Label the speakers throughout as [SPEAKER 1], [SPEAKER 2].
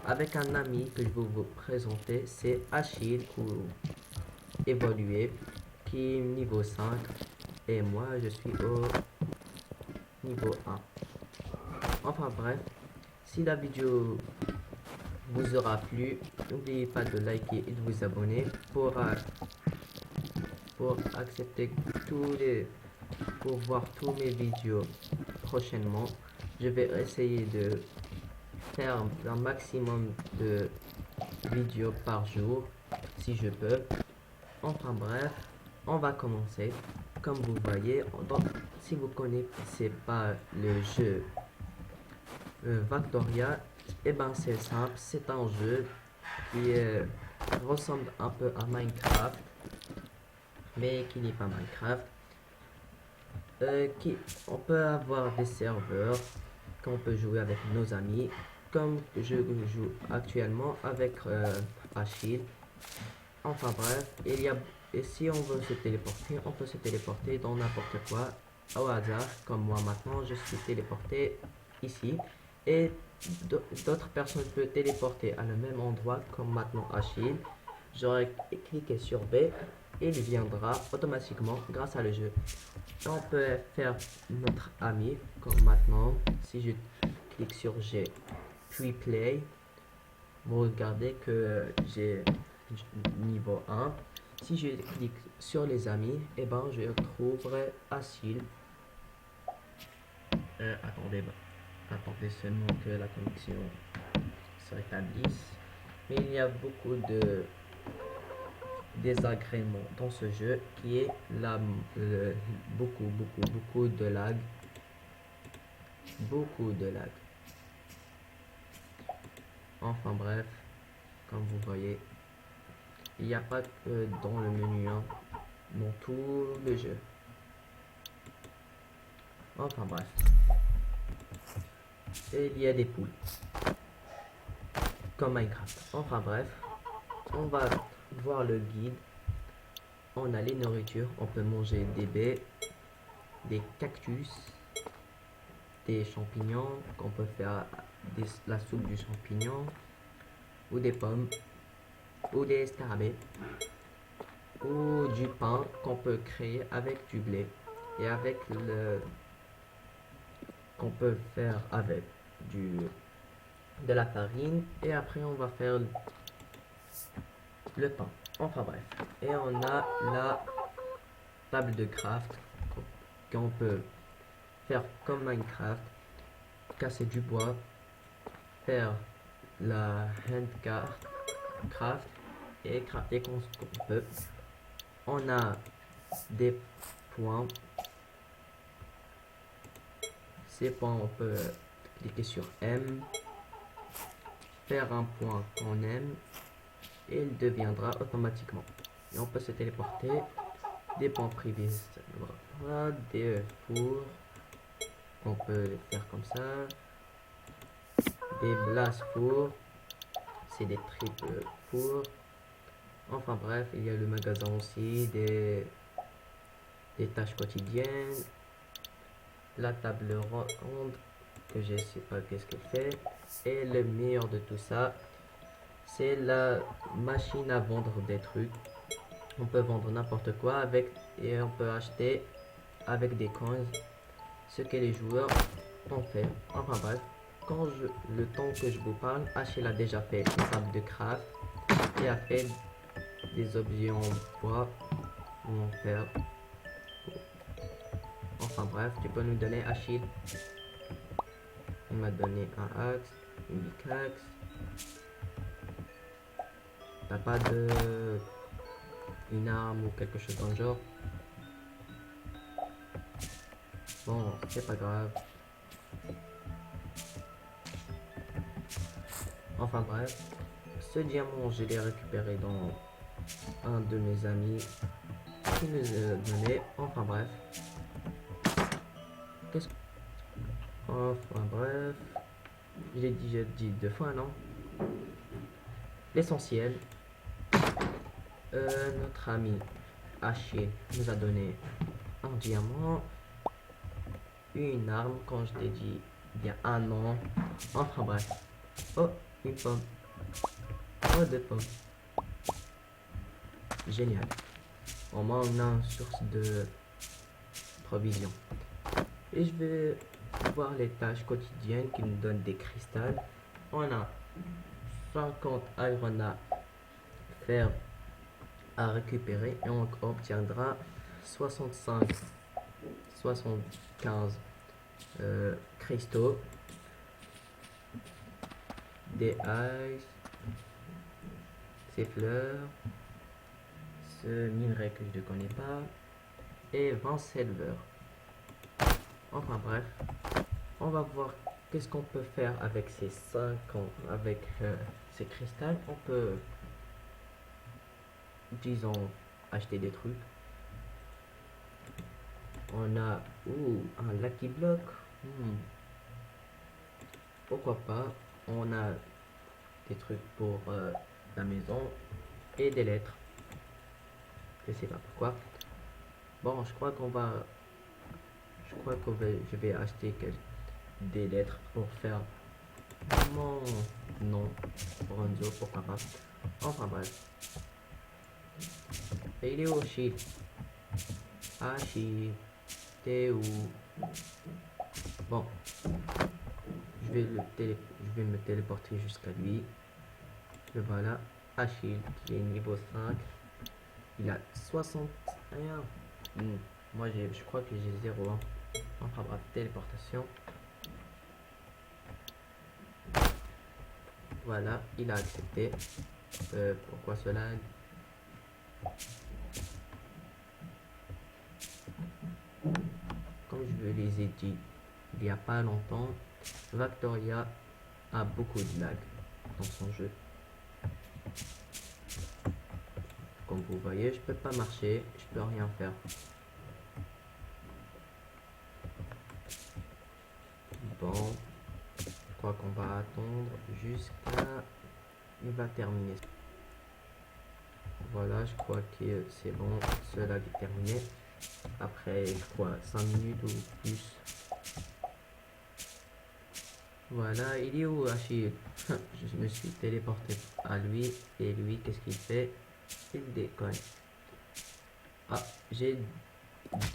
[SPEAKER 1] Avec un ami que je vais vous présenter, c'est Achille ou évolué qui est niveau 5 et moi je suis au niveau 1. Enfin bref, si la vidéo vous aura plu, n'oubliez pas de liker et de vous abonner pour accepter pour voir tous mes vidéos prochainement. Je vais essayer de faire un maximum de vidéos par jour si je peux. Enfin bref, on va commencer. Comme vous voyez, si vous connaissez pas le jeu Factoria, et ben c'est simple, c'est un jeu qui ressemble un peu à Minecraft, mais qui n'est pas Minecraft. On peut avoir des serveurs qu'on peut jouer avec nos amis, comme je joue actuellement avec Achille. Enfin bref, et si on veut se téléporter, on peut se téléporter dans n'importe quoi au hasard, comme moi maintenant, je suis téléporté ici. Et d'autres personnes peuvent téléporter à le même endroit, comme maintenant Achille. J'aurais cliqué sur B et il viendra automatiquement grâce à le jeu. On peut faire notre ami, comme maintenant, si je clique sur G, puis Play, vous regardez que j'ai niveau 1. Si je clique sur les amis, et ben je trouverai Achille. Attendez seulement que la connexion se rétablisse. Mais il y a beaucoup de désagréments dans ce jeu qui est beaucoup de lag. Beaucoup de lag. Enfin bref, comme vous voyez, il n'y a pas que dans le menu 1, dans tout le jeu. Enfin bref. Et il y a des poules. Comme Minecraft. Enfin bref. On va voir le guide. On a les nourritures. On peut manger des baies, des cactus, des champignons qu'on peut faire la soupe du champignon, ou des pommes, ou des scarabées, ou du pain qu'on peut créer avec du blé et avec le qu'on peut faire avec de la farine, et après on va faire le pain. Enfin bref, et on a la table de craft qu'on peut faire comme Minecraft, casser du bois, faire la handcraft et crafter comme on peut. On a des points. Ces points, on peut cliquer sur M, faire un point qu'on aime et il deviendra automatiquement. Et on peut se téléporter. Des points privés, des fours, on peut les faire comme ça. Des blast fours, c'est des triples fours. Enfin bref, il y a le magasin aussi, des tâches quotidiennes, la table ronde que je sais pas qu'est-ce qu'elle fait, et le meilleur de tout ça, c'est la machine à vendre des trucs. On peut vendre n'importe quoi avec, et on peut acheter avec des coins ce que les joueurs ont fait. Enfin bref, le temps que je vous parle, Achille a déjà fait une table de craft et a fait des objets en bois ou en fer. Enfin bref, tu peux nous donner Achille. Il m'a donné un axe, une pickaxe. T'as pas une arme ou quelque chose dans le genre? Bon, c'est pas grave. Enfin bref, ce diamant, je l'ai récupéré dans un de mes amis qui nous a donné. Enfin bref. Enfin bref. Je l'ai déjà dit deux fois, non? L'essentiel. Notre ami Haché nous a donné un diamant. une arme quand je t'ai dit il y a un an. Enfin bref. Oh, une pomme. Oh, deux pommes. Génial. Au moins on a une source de provision. Et je vais voir les tâches quotidiennes qui nous donnent des cristals. On a 50 iron à faire à récupérer et on obtiendra 65 75 cristaux, des ice, ces fleurs, ce minerai que je ne connais pas et 20 silver. Enfin bref, on va voir qu'est-ce qu'on peut faire avec ces 50 avec ces cristals. On peut, disons, acheter des trucs. On a un lucky block. Pourquoi pas. On a des trucs pour la maison et des lettres. Je sais pas pourquoi. Bon, je crois que je vais acheter des lettres pour faire mon nom Bronzo, pourquoi pas. Enfin bref. Et il est où, Achille? Achille, t'es où? Bon, je vais me téléporter jusqu'à lui. Et voilà, Achille qui est niveau 5. Il a 61. Moi je crois que j'ai 0. Enfin bref, téléportation. Voilà, il a accepté. Pourquoi cela? Comme je vous les ai dit il n'y a pas longtemps, Factoria a beaucoup de lag dans son jeu. Comme vous voyez, je peux pas marcher, je peux rien faire. Bon, je crois qu'on va attendre jusqu'à... Il va terminer. Voilà, je crois que c'est bon, cela est terminé. Après, je crois 5 minutes ou plus. Voilà, il est où, Achille? Je me suis téléporté à lui. Et lui, qu'est-ce qu'il fait? Il déconne. Ah, j'ai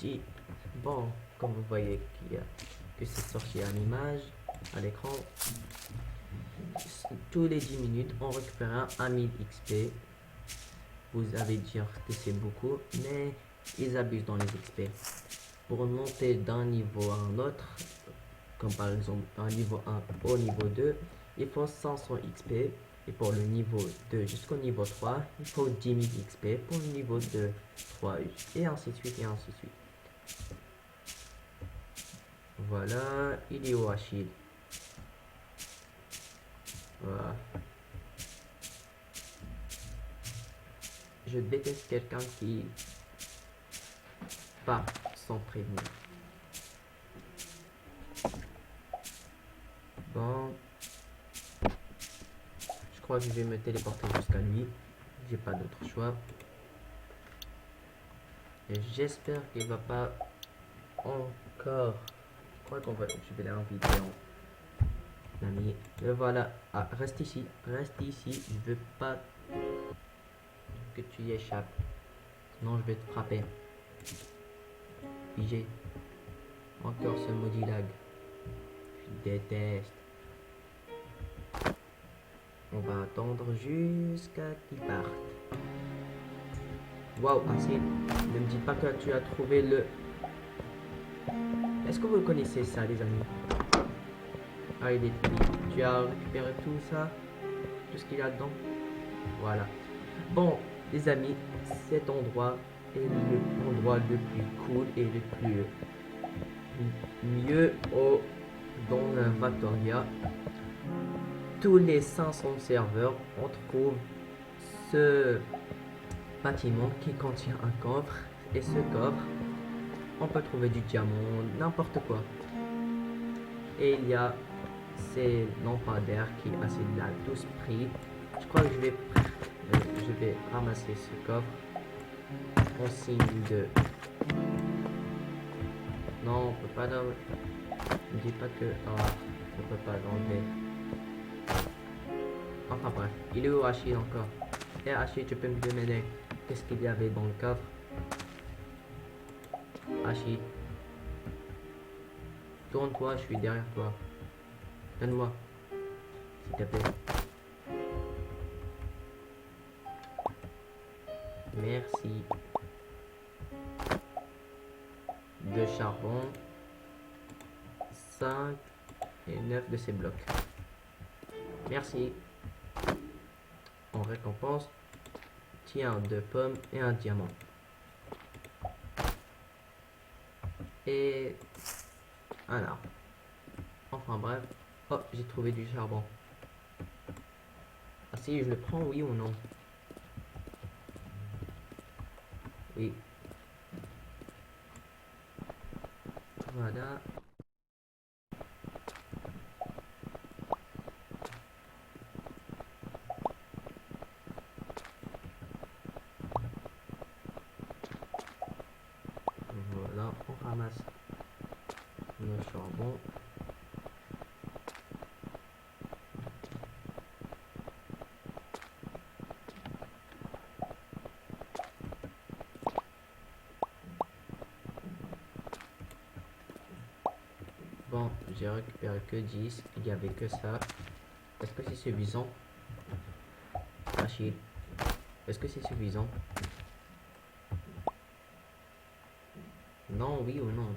[SPEAKER 1] dit... Bon, comme vous voyez que c'est sorti à l'image, à l'écran. Tous les 10 minutes, on récupère un 1000 XP. Vous allez dire que c'est beaucoup, mais ils abusent dans les XP. Pour monter d'un niveau à un autre, comme par exemple un niveau 1 au niveau 2, il faut 500 XP. Et pour le niveau 2 jusqu'au niveau 3, il faut 10 000 XP. Pour le niveau 2, 3, et ainsi de suite, et ainsi de suite. Voilà, il est où, Achille? Voilà. Je déteste quelqu'un qui part sans prévenir. Bon. Je crois que je vais me téléporter jusqu'à lui. J'ai pas d'autre choix. Et j'espère qu'il va pas encore... Je crois je vais l'inviter en ami. Et voilà. Ah, reste ici. Reste ici. Je veux pas que tu y échappes. Sinon je vais te frapper. Figé. Encore ce maudit lag. Je déteste. On va attendre jusqu'à qu'il parte. Waouh, assez. Ne me dis pas que tu as trouvé le... Est-ce que vous connaissez ça, les amis? Ah, il est fini. Tu as récupéré tout ça? Tout ce qu'il y a dedans? Voilà. Bon, les amis, cet endroit est l'endroit le plus cool et le plus mieux dans la Factoria. Tous les 500 serveurs, on trouve ce bâtiment qui contient un coffre. Et ce coffre, on peut trouver du diamant, n'importe quoi. Et il y a ces lampadaires qui a ces là tous pris. Je crois que je vais ramasser ce coffre en signe de... Non, on peut pas... Ne dis pas que... Ah, on peut pas l'enlever. Enfin bref, il est où Achille encore? Et Achille, tu peux me demander qu'est-ce qu'il y avait dans le coffre? Achille, tourne-toi, je suis derrière toi. Donne-moi, s'il te plaît. Merci. 2 charbon, 5 et 9 de ces blocs. Merci. En récompense, tiens 2 pommes et un diamant. Et un arbre. Enfin bref. Oh, j'ai trouvé du charbon. Ah si, je le prends, oui ou non? Oui. Voilà. Voilà, on ramasse nos charbons. Bon, j'ai récupéré que 10. Il n'y avait que ça. Est-ce que c'est suffisant? Achille, est-ce que c'est suffisant? Non, oui ou non?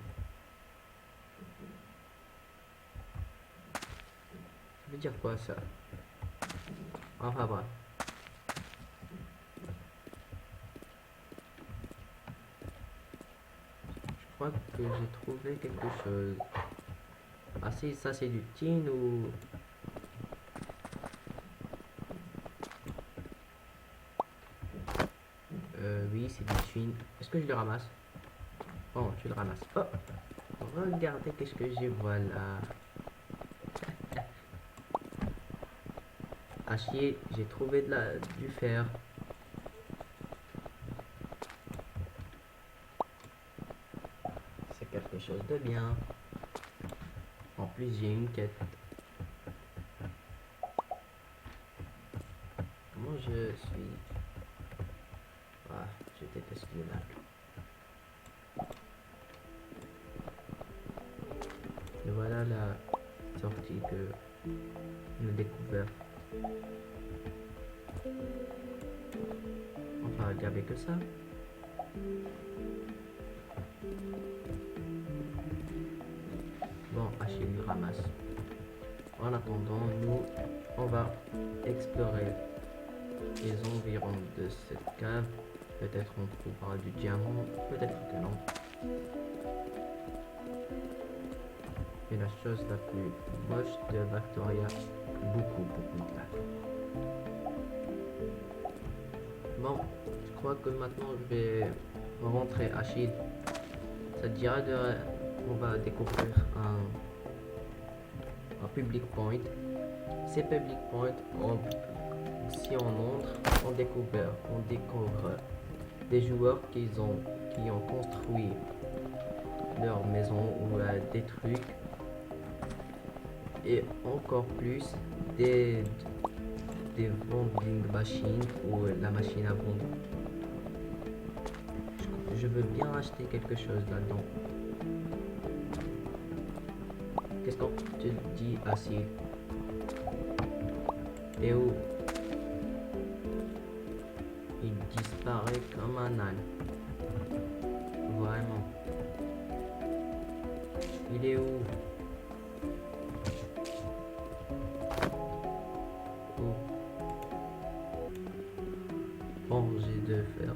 [SPEAKER 1] Ça veut dire quoi ça? Enfin bref. Je crois que j'ai trouvé quelque chose. Ah si, ça c'est du tin ou... Oui, c'est du tin. Est-ce que je le ramasse? Bon, tu le ramasses. Oh, regardez qu'est-ce que j'ai, voilà. Acier, j'ai trouvé du fer. C'est quelque chose de bien. En plus, j'ai une quête. Comment je suis... Ah, je déteste le lac. Et voilà la sortie que on a découvert. Enfin, il n'y avait que ça. Bon, Achille ramasse. En attendant, nous, on va explorer les environs de cette cave. Peut-être on trouvera du diamant, peut-être que non. Et la chose la plus moche de Victoria, beaucoup de lacs. Bon, je crois que maintenant je vais rentrer. Achille, ça te dira de... On va découvrir un public point. Ces public points, si on entre, on découvre des joueurs qui ont construit leur maison ou des trucs, et encore plus des vending machines ou la machine à vendre. Je veux bien acheter quelque chose là-dedans. Qu'est-ce qu'on te dit, Achille? Et où? Il disparaît comme un âne. Vraiment. Il est où? Où? Bon, j'ai de faire.